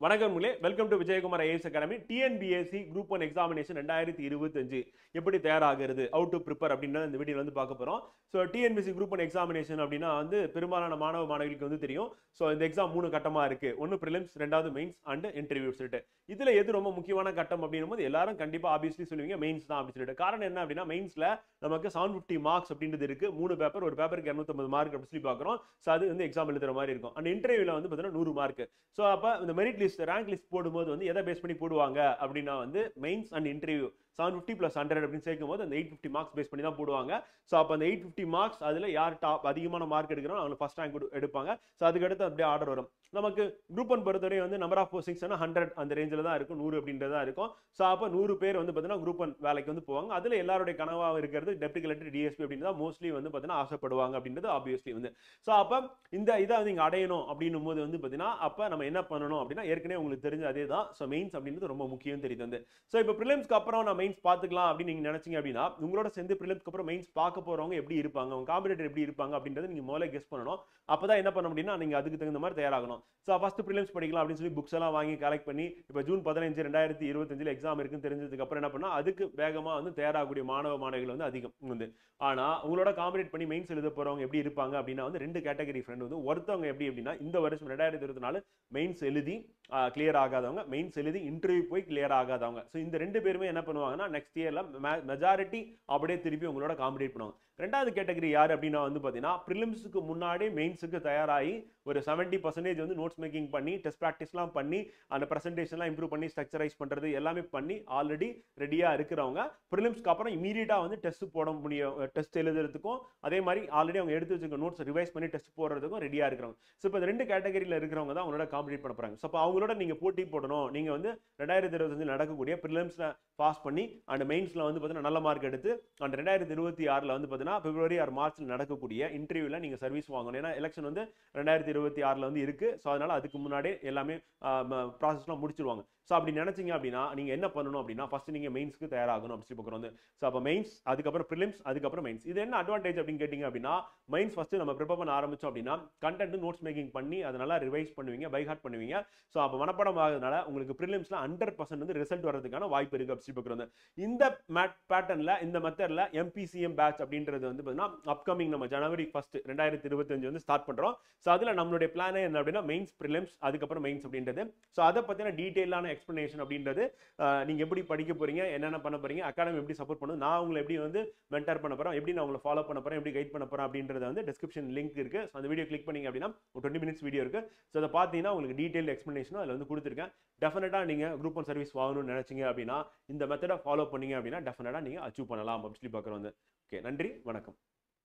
வணக்கங்களே, welcome to Vijayakumar IAS academy. TNPSC group 1 examination 2025 எப்படி தயாராகிறது, how to prepare அப்படின்றத இந்த வீடியோல வந்து பார்க்க போறோம். ஸோ டிஎன்பிஎஸ்சி குரூப் 1 எக்ஸாமினேஷன் அப்படின்னா வந்து பெரும்பாலான மாணவ மாணவிகளுக்கு வந்து தெரியும். ஸோ இந்த எக்ஸாம் 3 கட்டமா இருக்கு. ஒன்னு ப்ரிலிம்ஸ், ரெண்டாவது மெயின்ஸ் அண்ட் இன்டர்வியூ சொல்லிட்டு. இதுல எது ரொம்ப முக்கியமான கட்டம் அப்படின்னும் போது எல்லாரும் கண்டிப்பா ஆப்வியஸ்லி சொல்லுவீங்க மெயின்ஸ் தான் அப்படின்னு சொல்லிட்டு. காரணம் என்ன அப்படின்னா மெயின்ஸ்ல நமக்கு 750 மார்க்ஸ் அப்படின்றது இருக்கு. 3 பேப்பர், ஒரு பேப்பருக்கு 250 மார்க் அப்படின்னு சொல்லி பார்க்குறோம். ஸோ அது வந்து எக்ஸாம் எழுதுற மாதிரி இருக்கும். அண்ட் இன்டர்வியூல வந்து பார்த்தீங்கன்னா 100 மார்க். ஸோ அப்போ இந்த மெரிட் லிஸ்ட், ரேங்க் லிஸ்ட் போடும்போது வந்து எதை பேஸ் பண்ணி போடுவாங்க அப்படின்னா வந்து மெயின்ஸ் அண்ட் இன்டர்வியூ 750 plus 100 அப்படின்னு சேர்க்கும் போது அந்த 850 மார்க்ஸ் பேஸ் பண்ணி தான் போடுவாங்க. ஸோ அப்போ அந்த 850 மார்க்ஸ் அதில் யார் டாப் அதிகமான மார்க் எடுக்கிறோம் அவங்க ஃபர்ஸ்ட் ரேங்க் எடுப்பாங்க. ஸோ அதுக்கடுத்து அப்படியே ஆர்டர் வரும். நமக்கு குரூப் 1 பொறுத்தவரை வந்து நம்பர் ஆஃப் போஸ்டிங்ஸ் 100 அந்த ரேஞ்சில் தான் இருக்கும், 100 அப்படின்றதா இருக்கும். ஸோ அப்போ 100 பேர் வந்து பார்த்தீங்கன்னா குரூப் 1 வேலைக்கு வந்து போவாங்க. அதில் எல்லாருடைய கனவாக இருக்கிறது டெப்டி கலெக்டர், டிஎஸ்பி அப்படின்னு தான் மோஸ்ட்லி வந்து பார்த்தீங்கன்னா ஆசைப்படுவாங்க அப்படின்றது ஆப்வியஸ்லி வந்து. ஸோ அப்போ இந்த இதை நீங்கள் அடையணும் அப்படின்னும் போது வந்து பார்த்தீங்கன்னா அப்போ நம்ம என்ன பண்ணணும் அப்படின்னா ஏற்கனவே உங்களுக்கு தெரிஞ்ச அதே தான். ஸோ மெயின்ஸ் அப்படின்றது ரொம்ப முக்கியம் தெரியுது வந்து. ஸோ இப்போ ப்ரிலிம்ஸ்க்கு அப்புறம் நான் மெயின்ஸ் பார்த்துக்கலாம் அப்படின்னு நீங்க நினைச்சீங்க அப்படின்னா உங்களோட சேர்ந்து ப்ரிலிம்ஸ்க்கு அப்புறம் மெயின்ஸ் பார்க்க போறவங்க எப்படி இருப்பாங்க, அவங்க காம்படிட்டர் எப்படி இருப்பாங்க அப்படின்றத நீங்க முதல்ல கெஸ் பண்ணணும். அப்பதான் என்ன பண்ண முடியும்னா நீங்க அதுக்கு தகுந்த மாதிரி தயாராகணும். ஸோ ஃபர்ஸ்ட் ப்ரிலிம்ஸ் படிக்கலாம் அப்படின்னு சொல்லி புக்ஸ் எல்லாம் வாங்கி கலெக்ட் பண்ணி இப்போ ஜூன் 15 2025 எக்ஸாம் இருக்குன்னு தெரிஞ்சதுக்கு அப்புறம் என்ன பண்ணா அதுக்கு வேகமா வந்து தயாராகக்கூடிய மாணவ மாணவிகள் வந்து அதிகம் வந்து. ஆனா உங்களோட காம்படிட் பண்ணி மெயின்ஸ் எழுத போறவங்க எப்படி இருப்பாங்க அப்படின்னா வந்து ரெண்டு கேட்டகரி ஃப்ரெண்ட் வந்து. ஒருத்தவங்க எப்படி அப்படின்னா இந்த வருஷம் 2024 மெயின்ஸ் எழுதி கிளியர் ஆகாதவங்க, மெயின்ஸ் எழுதி இன்டர்வியூ போய் கிளியர் ஆகாதவங்க. ஸோ இந்த ரெண்டு பேருமே என்ன பண்ணுவாங்கன்னா நெக்ஸ்ட் இயர்ல மெஜாரிட்டி அப்படியே திருப்பி உங்களோட காம்படிட் பண்ணுவாங்க. ரெண்டாவது கேட்டகரி யார் அப்படின்னா வந்து பார்த்தீங்கன்னா ப்ரிலிம்ஸுக்கு முன்னாடி மெயின்ஸுக்கு தயாராகி ஒரு 70% வந்து நோட்ஸ் மேக்கிங் பண்ணி டெஸ்ட் ப்ராக்டிஸ்லாம் பண்ணி அந்த ப்ரெசன்டேஷன்லாம் இம்ப்ரூவ் பண்ணி ஸ்ட்ரக்சரைஸ் பண்ணுறது எல்லாமே பண்ணி ஆல்ரெடி ரெடியாக இருக்கிறவங்க ப்ரிலிம்ஸ்க்கு அப்புறம் இமீடியட்டாக வந்து டெஸ்ட் போட முடியும், டெஸ்ட் எழுதுறதுக்கும் அதே மாதிரி ஆல்ரெடி அவங்க எடுத்து வச்சுருக்க நோட்ஸ் ரிவைஸ் பண்ணி டெஸ்ட் போடுறதுக்கும் ரெடியாக இருக்கிறவங்க. ஸோ இப்போ இந்த ரெண்டு கேட்டகரியில் இருக்கிறவங்க தான் அவங்களோட காம்படிட் பண்ண போகிறாங்க. ஸோ அப்போ அவங்களோட நீங்கள் போட்டி போடணும். நீங்கள் வந்து 2025 நடக்கக்கூடிய ப்ரிலிம்ஸில் பாஸ் பண்ணி அண்ட் மெயின்ஸில் வந்து பார்த்தீங்கன்னா நல்ல மார்க் எடுத்து அண்ட் 2026 வந்து பார்த்தீங்கன்னா பிப்ரவரி ஆர் மார்ச்ல நடக்கக்கூடிய இன்டர்வியூல நீங்க சர்வீஸ் வாங்கணும். ஏன்னா எலெக்ஷன் வந்து 2026 வந்து இருக்கு. ஸோ அதனால அதுக்கு முன்னாடியே எல்லாமே ப்ராசஸ்லாம் முடிச்சிருவாங்க. ஸோ அப்படி நினைச்சீங்க அப்படின்னா நீங்க என்ன பண்ணணும் அப்படின்னா ஃபர்ஸ்ட் நீங்க மெயின்ஸ்க்கு தயாராகணும் அப்படின்னு பார்க்குறோம் வந்து. ஸோ அப்போ மெயின்ஸ், அதுக்கப்புறம் ப்ரிலிம்ஸ், அதுக்கப்புறம் மெயின்ஸ். இது என்ன அட்வான்டேஜ் அப்படின்னு கேட்டீங்க அப்படின்னா மெயின்ஸ் ஃபர்ஸ்ட் நம்ம ப்ரிப்பேர் பண்ண ஆரம்பிச்சோம் அப்படின்னா கண்டென்ட் நோட்ஸ் மேக்கிங் பண்ணி அதை நல்லா ரிவைஸ் பண்ணுவீங்க, பை ஹார்ட் பண்ணுவீங்க. ஸோ அப்போ மனப்பாடம் ஆகுறதுனால உங்களுக்கு ப்ரிலிம்ஸ்ல 100% வந்து ரிசல்ட் வரதுக்கான வாய்ப்பு இருக்கு அப்படின்னு பார்க்குறோம். இந்த பேட்டர்ன்ல இந்த மெத்தட்ல எம்பிசிஎம் பேட்ச் அப்படின்றது வந்து பார்த்தீங்கன்னா அப்கமிங் நம்ம ஜனவரி 1 2025 வந்து ஸ்டார்ட் பண்றோம். ஸோ அதுல நம்மளுடைய பிளான் என்ன அப்படின்னா மெயின்ஸ், ப்ரிலிம்ஸ், அதுக்கப்புறம் மெயின்ஸ் அப்படின்றது. ஸோ அதை பத்தின டீடைலான எக்ஸ்பிளனேஷன் அப்படின்றது நீங்க எப்படி படிக்க போறீங்க, என்னென்ன பண்ண போறீங்க, அகாடமி எப்படி சப்போர்ட் பண்ணுது, நான் உங்களை எப்படி வந்து மென்டர் பண்ண போறேன், எப்படி நான் உங்களை ஃபாலோ பண்ண போறேன், எப்படி கைட் பண்ண போறேன் அப்படின்றது வந்து டிஸ்கிரிப்ஷன் லிங்க் இருக்கு. ஸோ அந்த வீடியோ கிளிக் பண்ணீங்க அப்படின்னா ஒரு 20 மினிட்ஸ் வீடியோ இருக்கு. ஸோ அதை பார்த்தீங்கன்னா உங்களுக்கு டீடைல் எக்ஸ்பிளனேஷனும் அதில் வந்து கொடுத்துருக்கேன். டெஃபினட்டா நீங்க குரூப் 1 சர்வீஸ் வாங்கணும்னு நினைச்சீங்க அப்படின்னா இந்த மெத்தடை ஃபாலோ பண்ணீங்க அப்படின்னா டெஃபினட்டா நீங்க அச்சீவ் பண்ணலாம் அப்படின்னு சொல்லி பார்க்குறோம் வந்து. ஓகே, நன்றி, வணக்கம்.